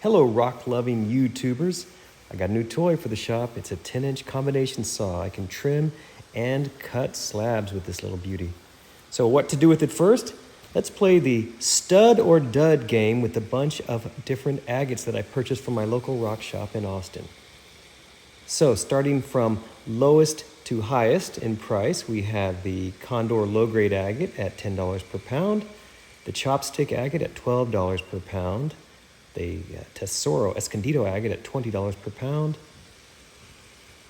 Hello rock-loving YouTubers. I got a new toy for the shop. It's a 10-inch combination saw. I can trim and cut slabs with this little beauty. So what to do with it first? Let's play the Stud or Dud game with a bunch of different agates that I purchased from my local rock shop in Austin. So starting from lowest to highest in price, we have the Condor low-grade agate at $10 per pound, the Chopstick agate at $12 per pound, the Tesoro Escondido agate at $20 per pound,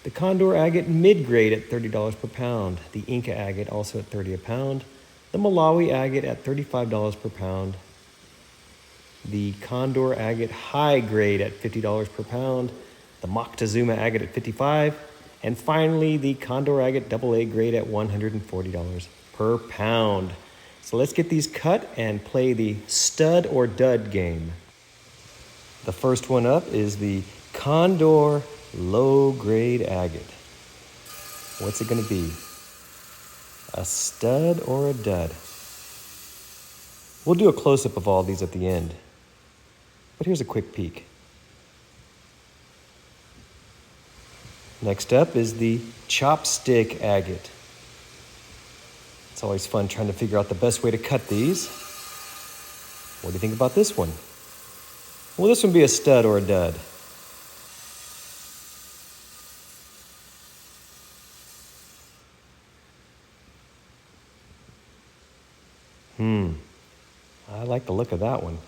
the Condor agate mid-grade at $30 per pound, the Inca agate also at $30 a pound, the Malawi agate at $35 per pound, the Condor agate high grade at $50 per pound, the Moctezuma agate at $55, and finally the Condor agate AA grade at $140 per pound. So let's get these cut and play the Stud or Dud game. The first one up is the Condor low-grade agate. What's it going to be? A stud or a dud? We'll do a close-up of all these at the end. But here's a quick peek. Next up is the Chopstick agate. It's always fun trying to figure out the best way to cut these. What do you think about this one? Will this one be a stud or a dud? I like the look of that one.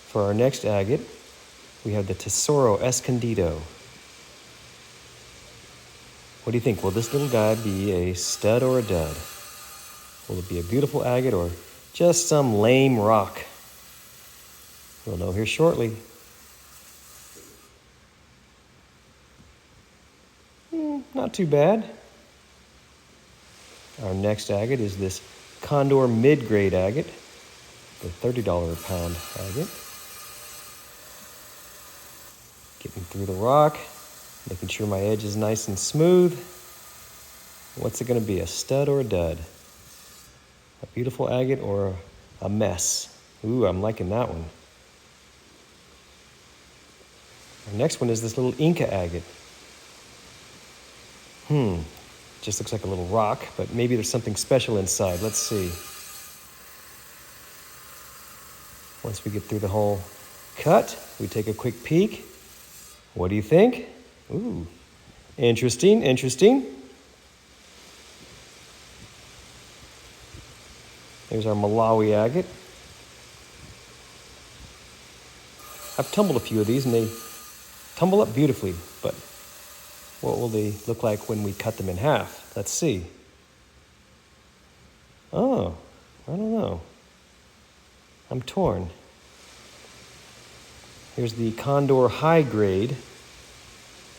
For our next agate, we have the Tesoro Escondido. What do you think? Will this little guy be a stud or a dud? Will it be a beautiful agate or just some lame rock? We'll know here shortly. Not too bad. Our next agate is this Condor mid-grade agate, the $30 a pound agate. Getting through the rock, making sure my edge is nice and smooth. What's it going to be, a stud or a dud? A beautiful agate or a mess? Ooh, I'm liking that one. Our next one is this little Inca agate. Just looks like a little rock, but maybe there's something special inside. Let's see. Once we get through the whole cut, we take a quick peek. What do you think? Ooh, interesting. There's our Malawi agate. I've tumbled a few of these and they tumble up beautifully, but what will they look like when we cut them in half? Let's see. Oh, I don't know. I'm torn. Here's the Condor high grade,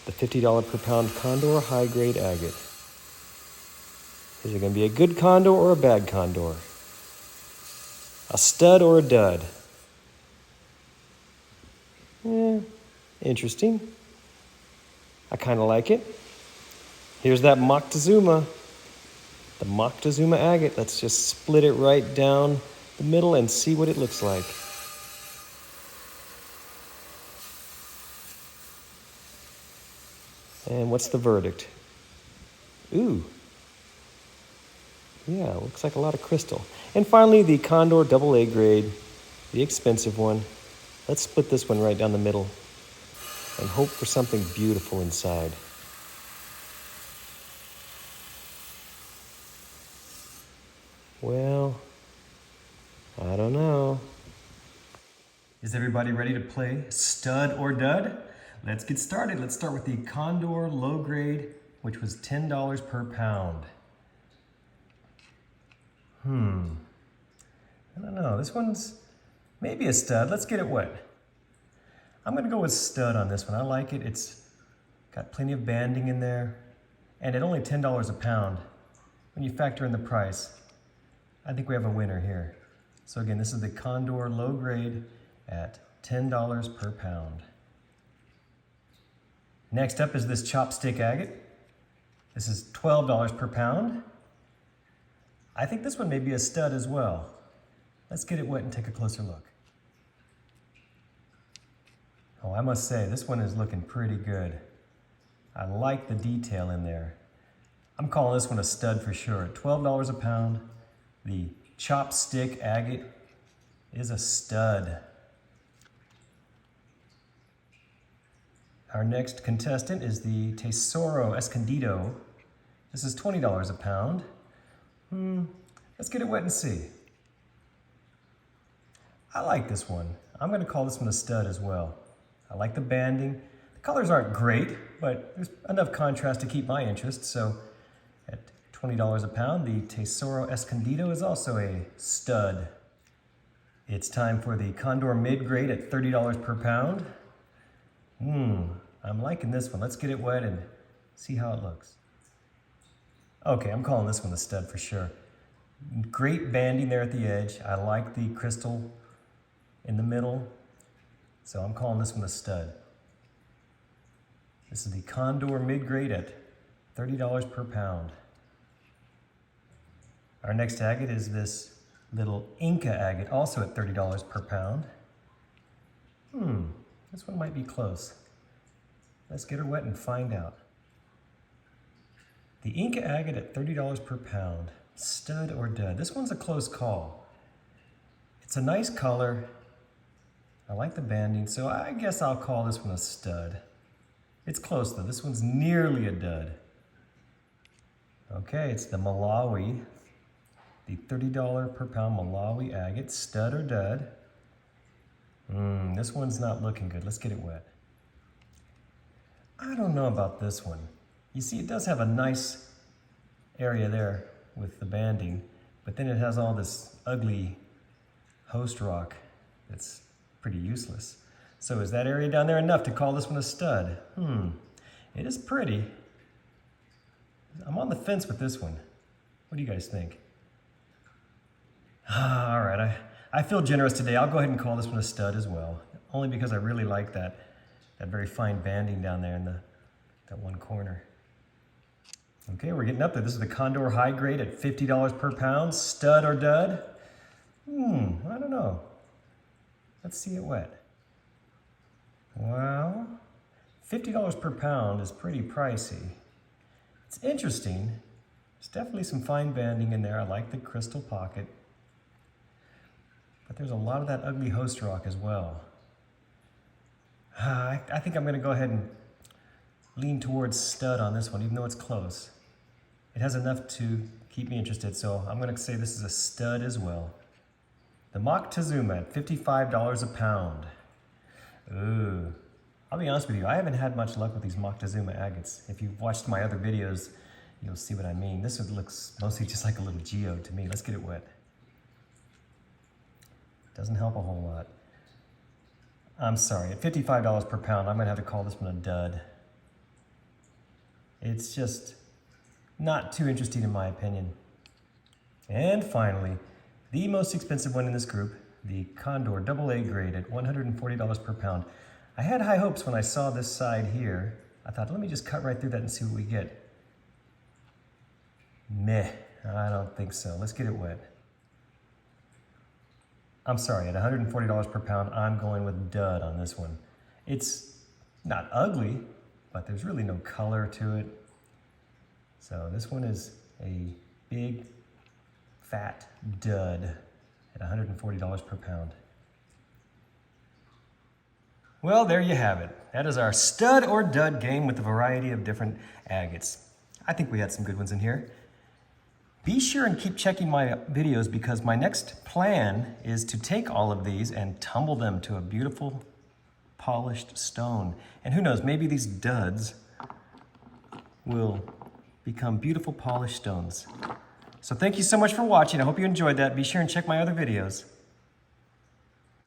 the $50 per pound Condor high grade agate. Is it going to be a good Condor or a bad Condor? A stud or a dud? Interesting. I kind of like it. Here's that Moctezuma, the Moctezuma agate. Let's just split it right down the middle and see what it looks like. And what's the verdict? Ooh. Yeah, looks like a lot of crystal. And finally, the Condor AA grade, the expensive one. Let's split this one right down the middle and hope for something beautiful inside. Well, I don't know. Is everybody ready to play Stud or Dud? Let's get started. Let's start with the Condor low grade, which was $10 per pound. I don't know. This one's maybe a stud. Let's get it wet. I'm going to go with stud on this one. I like it. It's got plenty of banding in there. And at only $10 a pound, when you factor in the price, I think we have a winner here. So again, this is the Condor low grade at $10 per pound. Next up is this Chopstick agate. This is $12 per pound. I think this one may be a stud as well. Let's get it wet and take a closer look. Oh, I must say, this one is looking pretty good. I like the detail in there. I'm calling this one a stud for sure. At $12 a pound, the chopstick agate is a stud. Our next contestant is the Tesoro Escondido. This is $20 a pound. Let's get it wet and see. I like this one. I'm gonna call this one a stud as well. I like the banding. The colors aren't great, but there's enough contrast to keep my interest. So at $20 a pound, the Tesoro Escondido is also a stud. It's time for the Condor mid-grade at $30 per pound. I'm liking this one. Let's get it wet and see how it looks. Okay, I'm calling this one a stud for sure. Great banding there at the edge. I like the crystal in the middle. So I'm calling this one a stud. This is the Condor mid-grade at $30 per pound. Our next agate is this little Inca agate, also at $30 per pound. This one might be close. Let's get her wet and find out. The Inca agate at $30 per pound. Stud or dud? This one's a close call. It's a nice color. I like the banding, so I guess I'll call this one a stud. It's close though. This one's nearly a dud. Okay, it's the Malawi. The $30 per pound Malawi agate. Stud or dud? This one's not looking good. Let's get it wet. I don't know about this one. You see, it does have a nice area there with the banding, but then it has all this ugly host rock that's pretty useless. So is that area down there enough to call this one a stud? It is pretty. I'm on the fence with this one. What do you guys think? All right, I feel generous today. I'll go ahead and call this one a stud as well, only because I really like that very fine banding down there in that one corner. Okay, we're getting up there. This is the Condor high grade at $50 per pound. Stud or dud? I don't know. Let's see it wet. Well, $50 per pound is pretty pricey. It's interesting. There's definitely some fine banding in there. I like the crystal pocket. But there's a lot of that ugly host rock as well. I think I'm going to go ahead and lean towards stud on this one, even though it's close. It has enough to keep me interested, so I'm going to say this is a stud as well. The Moctezuma at $55 a pound. Ooh. I'll be honest with you, I haven't had much luck with these Moctezuma agates. If you've watched my other videos, you'll see what I mean. This one looks mostly just like a little geode to me. Let's get it wet. Doesn't help a whole lot. I'm sorry, at $55 per pound, I'm gonna have to call this one a dud. It's just not too interesting in my opinion. And finally, the most expensive one in this group, the Condor AA grade at $140 per pound. I had high hopes when I saw this side here. I thought, let me just cut right through that and see what we get. Meh, I don't think so. Let's get it wet. I'm sorry, at $140 per pound, I'm going with dud on this one. It's not ugly, but there's really no color to it. So this one is a big, fat dud at $140 per pound. Well, there you have it. That is our stud or dud game with a variety of different agates. I think we had some good ones in here. Be sure and keep checking my videos because my next plan is to take all of these and tumble them to a beautiful polished stone. And who knows, maybe these duds will become beautiful polished stones. So thank you so much for watching. I hope you enjoyed that. Be sure and check my other videos.